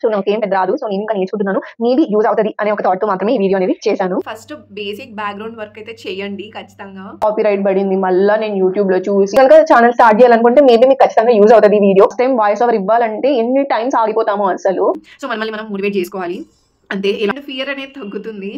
So నాకేం పెద్ద రాదు. సో నేను ఇంకా నేర్చుకుంటున్నాను. మేబీ యూజ్ అవుతది అనే ఒక థాట్‌తో మాత్రమే ఈ వీడియో అనేది చేశాను. ఫస్ట్ బేసిక్ బ్యాక్‌గ్రౌండ్ వర్క్ అయితే చేయండి ఖచ్చితంగా. కాపీరైట్ పడింది. మళ్ళా నేను యూట్యూబ్‌లో చూసి కనుక ఛానల్ స్టార్ట్ చేయాలనుకుంటే మేబీ మీకు ఖచ్చితంగా యూజ్ అవుతది ఈ video. First time voice over ఇవ్వాలంటే ఎన్ని టైమ్స్ ఆగిపోతామో అసలు. సో మనల్ని మనం మోటివేట్ చేసుకోవాలి. అంతే. ఎలాంటి ఫియర్ అనేది తగ్గుతుంది.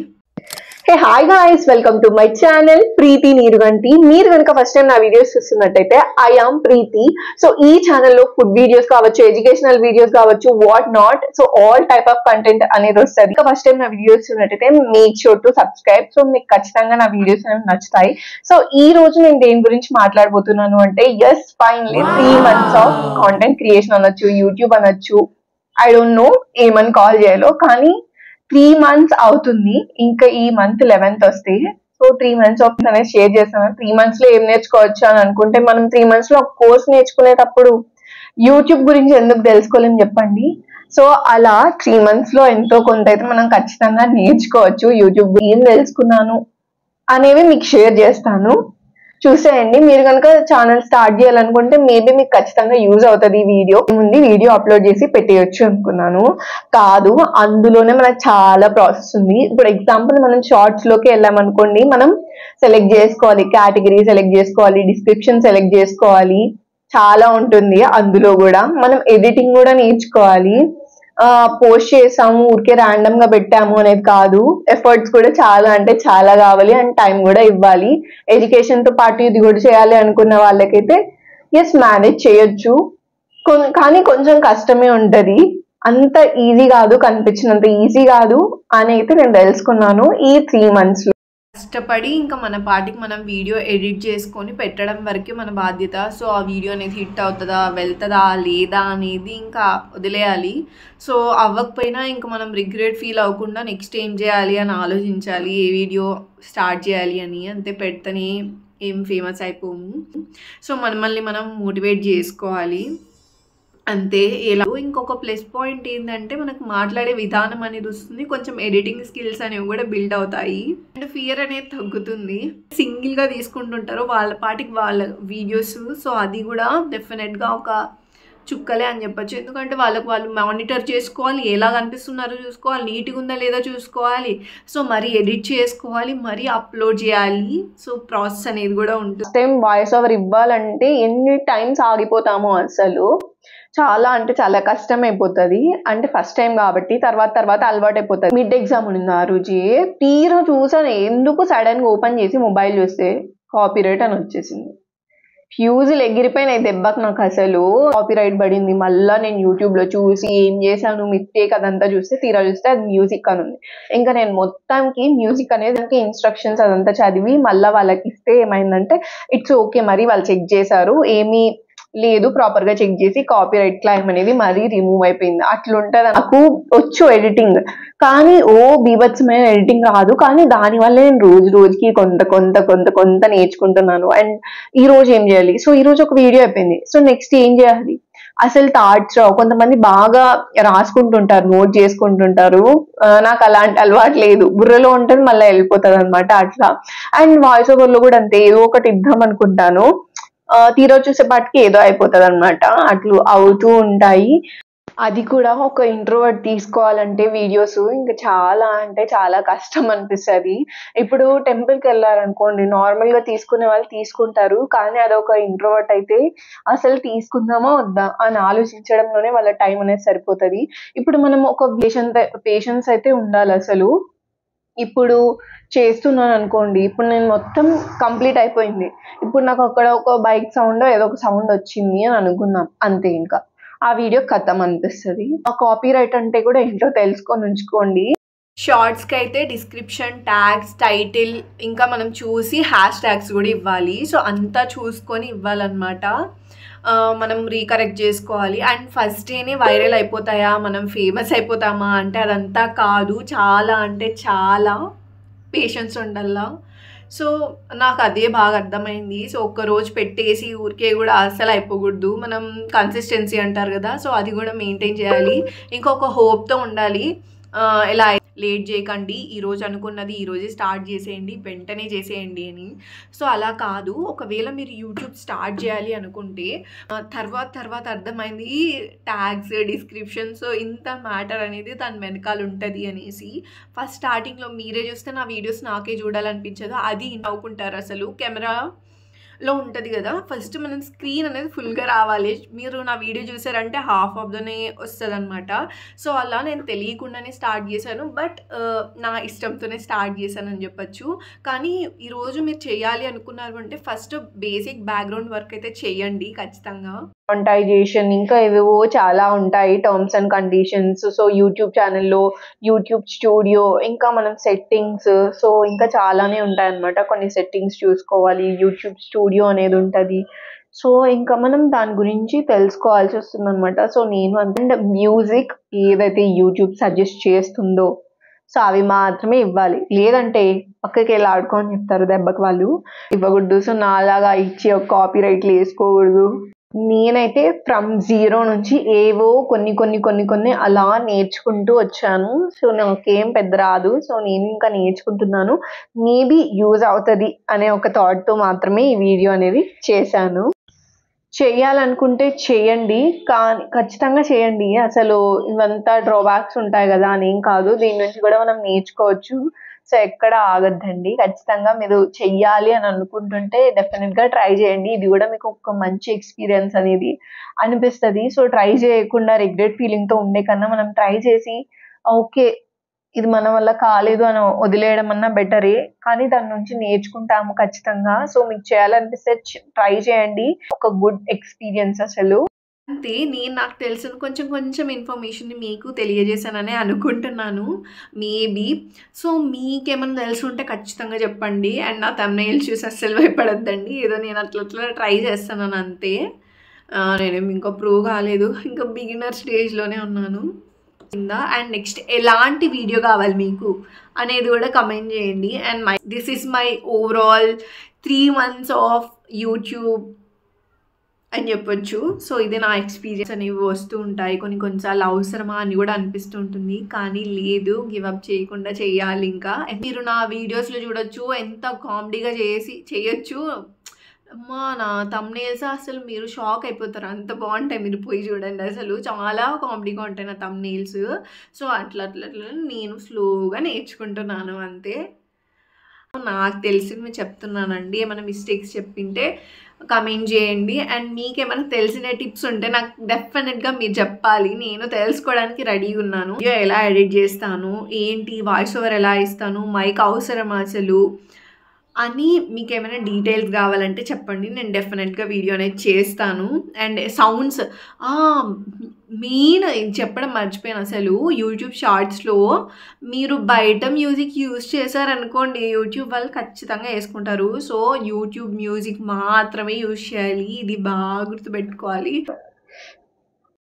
Hey hi guys, welcome to my channel Preethi Neeruganti. మీరు కనుక ఫస్ట్ టైం నా వీడియోస్ చూస్తున్నట్టయితే ఐ యామ్ ప్రీతి. సో ఈ ఛానల్లో ఫుడ్ వీడియోస్ కావచ్చు, ఎడ్యుకేషనల్ వీడియోస్ కావచ్చు, what not, so all type of content అనేది వస్తుంది. ఇంకా ఫస్ట్ టైం నా వీడియోస్ చూసినట్టయితే make sure to subscribe. So మీకు ఖచ్చితంగా నా వీడియోస్ అనేవి నచ్చుతాయి. సో ఈ రోజు నేను దేని గురించి మాట్లాడబోతున్నాను అంటే yes finally 3 months of content creation అనొచ్చు, యూట్యూబ్ అనొచ్చు, ఐ డోంట్ నో ఏమని కాల్ చేయాలో, కానీ 3 months అవుతుంది. ఇంకా ఈ మంత్ 11th వస్తే సో 3 months ఆఫ్ అనేది షేర్ చేస్తాను. 3 months లో ఏం నేర్చుకోవచ్చు అని అనుకుంటే మనం 3 months లో ఒక కోర్స్ నేర్చుకునేటప్పుడు యూట్యూబ్ గురించి ఎందుకు తెలుసుకోలేము చెప్పండి. సో అలా 3 months లో ఎంతో కొంత అయితే మనం ఖచ్చితంగా నేర్చుకోవచ్చు. యూట్యూబ్ ఏం తెలుసుకున్నాను అనేవి మీకు షేర్ చేస్తాను, చూసేయండి. మీరు కనుక ఛానల్ స్టార్ట్ చేయాలనుకుంటే మేబీ మీకు ఖచ్చితంగా యూజ్ అవుతుంది ఈ వీడియో. ముందు వీడియో అప్లోడ్ చేసి పెట్టేయచ్చు అనుకున్నాను, కాదు అందులోనే మనకు చాలా ప్రాసెస్ ఉంది. ఇప్పుడు ఎగ్జాంపుల్ మనం షార్ట్స్ లోకి వెళ్ళామనుకోండి, మనం సెలెక్ట్ చేసుకోవాలి, కేటగిరీ సెలెక్ట్ చేసుకోవాలి, డిస్క్రిప్షన్ సెలెక్ట్ చేసుకోవాలి, చాలా ఉంటుంది. అందులో కూడా మనం ఎడిటింగ్ కూడా నేర్చుకోవాలి. పోస్ట్ చేసాము ఊరికే ర్యాండమ్ గా పెట్టాము అనేది కాదు, ఎఫర్ట్స్ కూడా చాలా అంటే చాలా కావాలి అండ్ టైం కూడా ఇవ్వాలి. ఎడ్యుకేషన్ తో పాటు ఇది కూడా చేయాలి అనుకున్న వాళ్ళకైతే ఎస్ మేనేజ్ చేయొచ్చు, కానీ కొంచెం కష్టమే ఉంటది. అంత ఈజీ కాదు, కనిపించినంత ఈజీ కాదు అని అయితే నేను తెలుసుకున్నాను ఈ 3 months లో. కష్టపడి ఇంకా మన పాటికి మనం వీడియో ఎడిట్ చేసుకొని పెట్టడం వరకే మన బాధ్యత. సో ఆ వీడియో అనేది హిట్ అవుతుందా, వెళ్తుందా లేదా అనేది ఇంకా వదిలేయాలి. సో అవ్వకపోయినా ఇంకా మనం రిగ్రెట్ ఫీల్ అవ్వకుండా నెక్స్ట్ ఏం చేయాలి అని ఆలోచించాలి, ఏ వీడియో స్టార్ట్ చేయాలి అని. అంతే, పెడితేనే ఏం ఫేమస్ అయిపోము. సో మనల్ని మనం మోటివేట్ చేసుకోవాలి అంతే. ఎలా ఇంకొక ప్లస్ పాయింట్ ఏంటంటే మనకు మాట్లాడే విధానం అనేది వస్తుంది, కొంచెం ఎడిటింగ్ స్కిల్స్ అనేవి కూడా బిల్డ్ అవుతాయి అండ్ ఫియర్ అనేది తగ్గుతుంది. సింగిల్గా తీసుకుంటుంటారు వాళ్ళ పాటికి వాళ్ళ వీడియోస్. సో అది కూడా డెఫినెట్గా ఒక చుక్కలే అని చెప్పచ్చు. ఎందుకంటే వాళ్ళకు వాళ్ళు మానిటర్ చేసుకోవాలి, ఎలా కనిపిస్తున్నారో చూసుకోవాలి, నీట్గా ఉందా లేదా చూసుకోవాలి, సో మరీ ఎడిట్ చేసుకోవాలి, మరీ అప్లోడ్ చేయాలి. సో ప్రాసెస్ అనేది కూడా ఉంటుంది. ఫస్ట్ టైం వాయిస్ ఓవర్ ఇవ్వాలంటే ఎన్ని టైమ్స్ ఆగిపోతామో అసలు, చాలా అంటే చాలా కష్టం అయిపోతుంది. అంటే ఫస్ట్ టైం కాబట్టి తర్వాత అలవాటు అయిపోతుంది. మిడ్ ఎగ్జామ్ ఉంది ఆ రోజు, తీరా చూసాను ఎందుకు సడన్ గా ఓపెన్ చేసి మొబైల్ చూస్తే కాపీరైట్ అని వచ్చేసింది. ఫ్యూజులు ఎగిరిపోయినాయి దెబ్బకి నాకు. అసలు కాపీరైట్ పడింది. మళ్ళా నేను యూట్యూబ్ లో చూసి ఏం చేశాను మిస్టేక్ అదంతా చూస్తే, తీరా చూస్తే అది మ్యూజిక్ అని ఉంది. ఇంకా నేను మొత్తానికి మ్యూజిక్ అనేది దానికి ఇన్స్ట్రక్షన్స్ అదంతా చదివి మళ్ళీ వాళ్ళకి ఇస్తే ఏమైందంటే ఇట్స్ ఓకే, మరి వాళ్ళు చెక్ చేశారు, ఏమీ లేదు, ప్రాపర్ గా చెక్ చేసి కాపీరైట్ క్లైమ్ అనేది మరీ రిమూవ్ అయిపోయింది. అట్లుంటది. నాకు వచ్చు ఎడిటింగ్, కానీ బీభత్సమైన ఎడిటింగ్ రాదు. కానీ దానివల్ల నేను రోజుకి కొంత నేర్చుకుంటున్నాను. అండ్ ఈ రోజు ఏం చేయాలి, సో ఈ రోజు ఒక వీడియో అయిపోయింది, సో నెక్స్ట్ ఏం చేయాలి, అసలు థాట్స్ రావు. కొంతమంది బాగా రాసుకుంటుంటారు, నోట్ చేసుకుంటుంటారు, నాకు అలాంటి అలవాటు లేదు. బుర్రలో ఉంటుంది మళ్ళీ వెళ్ళిపోతుంది అనమాట అట్లా. అండ్ వాయిస్ ఓవర్ లో కూడా అంతే, ఏదో ఒకటి ఇద్దాం అనుకుంటాను, తీరా చూసేపాటికి ఏదో అయిపోతుంది అనమాట. అట్లు అవుతూ ఉంటాయి. అది కూడా ఒక ఇంట్రోవర్ట్ తీసుకోవాలంటే వీడియోస్ ఇంకా చాలా అంటే చాలా కష్టం అనిపిస్తుంది. ఇప్పుడు టెంపుల్కి వెళ్ళారనుకోండి, నార్మల్ గా తీసుకునే వాళ్ళు తీసుకుంటారు, కానీ అదొక ఇంట్రోవర్ట్ అయితే అసలు తీసుకుందామా వద్దా అని ఆలోచించడంలోనే వాళ్ళ టైం అనేది సరిపోతుంది. ఇప్పుడు మనం ఒక పేషెన్స్ అయితే ఉండాలి అసలు. ఇప్పుడు చేస్తున్నాను అనుకోండి, ఇప్పుడు నేను మొత్తం కంప్లీట్ అయిపోయింది, ఇప్పుడు నాకు అక్కడ ఒక బైక్ సౌండ్ ఏదో ఒక సౌండ్ వచ్చింది అని అనుకున్నాం, అంతే, ఇంకా ఆ వీడియో ఖతం అనిపిస్తుంది. ఆ కాపీరైట్ అంటే కూడా ఏంటో తెలుసుకొని ఉంచుకోండి. షార్ట్స్కి అయితే డిస్క్రిప్షన్, ట్యాగ్స్, టైటిల్, ఇంకా మనం చూసి హ్యాష్ ట్యాగ్స్ కూడా ఇవ్వాలి. సో అంతా చూసుకొని ఇవ్వాలన్నమాట. మనం రీకరెక్ట్ చేసుకోవాలి. అండ్ ఫస్ట్ డేనే వైరల్ అయిపోతాయా, మనం ఫేమస్ అయిపోతామా అంటే అదంతా కాదు. చాలా అంటే చాలా పేషెన్స్ ఉండాలా. సో నాకు అదే బాగా అర్థమైంది. సో ఒక్కరోజు పెట్టేసి ఊరికే కూడా అస్సలు అయిపోకూడదు. మనం కన్సిస్టెన్సీ అంటారు కదా, సో అది కూడా మెయింటైన్ చేయాలి. ఇంకొక హోప్తో ఉండాలి. ఎలా లేట్ చేయకండి, ఈరోజు అనుకున్నది ఈరోజే స్టార్ట్ చేసేయండి, వెంటనే చేసేయండి అని. సో అలా కాదు, ఒకవేళ మీరు యూట్యూబ్ స్టార్ట్ చేయాలి అనుకుంటే తర్వాత అర్థమైంది ట్యాగ్స్, డిస్క్రిప్షన్స్ ఇంత మ్యాటర్ అనేది దాని వెనకాల ఉంటుంది అనేసి. ఫస్ట్ స్టార్టింగ్లో మీరే చూస్తే నా వీడియోస్ నాకే చూడాలనిపించదు, అది నవ్వుకుంటారు అసలు. కెమెరాలో ఉంటుంది కదా, ఫస్ట్ మనం స్క్రీన్ అనేది ఫుల్గా రావాలి. మీరు నా వీడియో చూసారంటే హాఫ్ ఆఫ్ దనే వస్తుంది అనమాట. సో అలా నేను తెలియకుండానే స్టార్ట్ చేశాను, బట్ నా ఇష్టంతోనే స్టార్ట్ చేశానని చెప్పచ్చు. కానీ ఈరోజు మీరు చేయాలి అనుకున్నారు అంటే ఫస్ట్ బేసిక్ బ్యాక్గ్రౌండ్ వర్క్ అయితే చేయండి ఖచ్చితంగా. మానిటైజేషన్ ఇంకా ఏవేవో చాలా ఉంటాయి, terms and conditions. So YouTube ఛానల్లో యూట్యూబ్ స్టూడియో, ఇంకా మనం సెట్టింగ్స్, సో ఇంకా చాలానే ఉంటాయి అన్నమాట. కొన్ని సెట్టింగ్స్ చూసుకోవాలి, యూట్యూబ్ స్టూడియో అనేది ఉంటుంది. సో ఇంకా మనం దాని గురించి తెలుసుకోవాల్సి వస్తుంది అనమాట. సో నేను అండ్ మ్యూజిక్ ఏదైతే యూట్యూబ్ సజెస్ట్ చేస్తుందో సో అవి మాత్రమే ఇవ్వాలి, లేదంటే పక్కకి వెళ్ళి ఆడుకోని చెప్తారు దెబ్బకి, వాళ్ళు ఇవ్వకూడదు. సో నాలాగా ఇచ్చి ఒక కాపీ రైట్లు వేసుకోకూడదు. నేనైతే ఫ్రమ్ జీరో నుంచి ఏవో కొన్ని అలా నేర్చుకుంటూ వచ్చాను. సో నాకేం పెద్ద రాదు, సో నేను ఇంకా నేర్చుకుంటున్నాను. మేబీ యూజ్ అవుతుంది అనే ఒక థాట్తో మాత్రమే ఈ వీడియో అనేది చేశాను. చేయాలనుకుంటే చేయండి, కానీ ఖచ్చితంగా చేయండి. అసలు ఇవంతా డ్రాబ్యాక్స్ ఉంటాయి కదా అని ఏం కాదు, దీని నుంచి కూడా మనం నేర్చుకోవచ్చు. సో ఎక్కడ ఆగద్దండి, ఖచ్చితంగా మీరు చెయ్యాలి అని అనుకుంటుంటే డెఫినెట్గా ట్రై చేయండి. ఇది కూడా మీకు ఒక మంచి ఎక్స్పీరియన్స్ అనేది అనిపిస్తుంది. సో ట్రై చేయకుండా రిగ్రెట్ ఫీలింగ్తో ఉండే కన్నా మనం ట్రై చేసి ఓకే ఇది మన వల్ల కాలేదు అని వదిలేయడం అన్నా బెటరే, కానీ దాని నుంచి నేర్చుకుంటాము ఖచ్చితంగా. సో మీకు చేయాలనిపిస్తే ట్రై చేయండి, ఒక గుడ్ ఎక్స్పీరియన్స్ అసలు. అంతే, నేను నాకు తెలిసిన కొంచెం ఇన్ఫర్మేషన్ని మీకు తెలియజేశానని అనుకుంటున్నాను మేబీ. సో మీకేమైనా తెలిసి ఉంటే ఖచ్చితంగా చెప్పండి. అండ్ నా థంబ్నెయిల్ చూసి అస్సలు భయపడద్దండి, ఏదో నేను అట్లా ట్రై చేస్తాను అంతే. నేనేం ఇంకా ప్రూవ్ కాలేదు, ఇంకా బిగినర్ స్టేజ్లోనే ఉన్నాను. అండ్ నెక్స్ట్ ఎలాంటి వీడియో కావాలి మీకు అనేది కూడా కమెంట్ చేయండి. And this is my overall 3 months of YouTube అని చెప్పొచ్చు. సో ఇది నా ఎక్స్పీరియన్స్ అనేవి వస్తూ ఉంటాయి, కొన్నిసార్లు అవసరమా అని కూడా అనిపిస్తూ ఉంటుంది, కానీ లేదు, గివప్ చేయకుండా చేయాలి. ఇంకా మీరు నా వీడియోస్లో చూడొచ్చు ఎంత కామెడీగా చేయొచ్చు. అమ్మా నా థంబ్నెయిల్స్ అసలు మీరు షాక్ అయిపోతారు, అంత బాగుంటాయి, మీరు పోయి చూడండి, అసలు చాలా కామెడీగా ఉంటాయి నా థంబ్నెయిల్స్. సో అట్లా నేను స్లోగా నేర్చుకుంటున్నాను అంతే. నాకు తెలిసి చెప్తున్నానండి, ఏమైనా మిస్టేక్స్ చెప్పింటే కమెంట్ చేయండి. అండ్ మీకేమైనా తెలిసిన టిప్స్ ఉంటే నాకు డెఫినెట్గా మీరు చెప్పాలి, నేను తెలుసుకోవడానికి రెడీగా ఉన్నాను. వీడియో ఎలా ఎడిట్ చేస్తాను, ఏంటి వాయిస్ ఓవర్ ఎలా ఇస్తాను, మైక్ అవసరం అసలు అని మీకు ఏమైనా డీటెయిల్స్ కావాలంటే చెప్పండి, నేను డెఫినెట్గా వీడియో అనేది చేస్తాను. అండ్ సౌండ్స్ మెయిన్ చెప్పడం మర్చిపోయాను, అసలు యూట్యూబ్ షార్ట్స్లో మీరు బయట మ్యూజిక్ యూజ్ చేశారనుకోండి యూట్యూబ్ వాళ్ళు ఖచ్చితంగా వేసుకుంటారు. సో యూట్యూబ్ మ్యూజిక్ మాత్రమే యూజ్ చేయాలి, ఇది బాగా గుర్తుపెట్టుకోవాలి.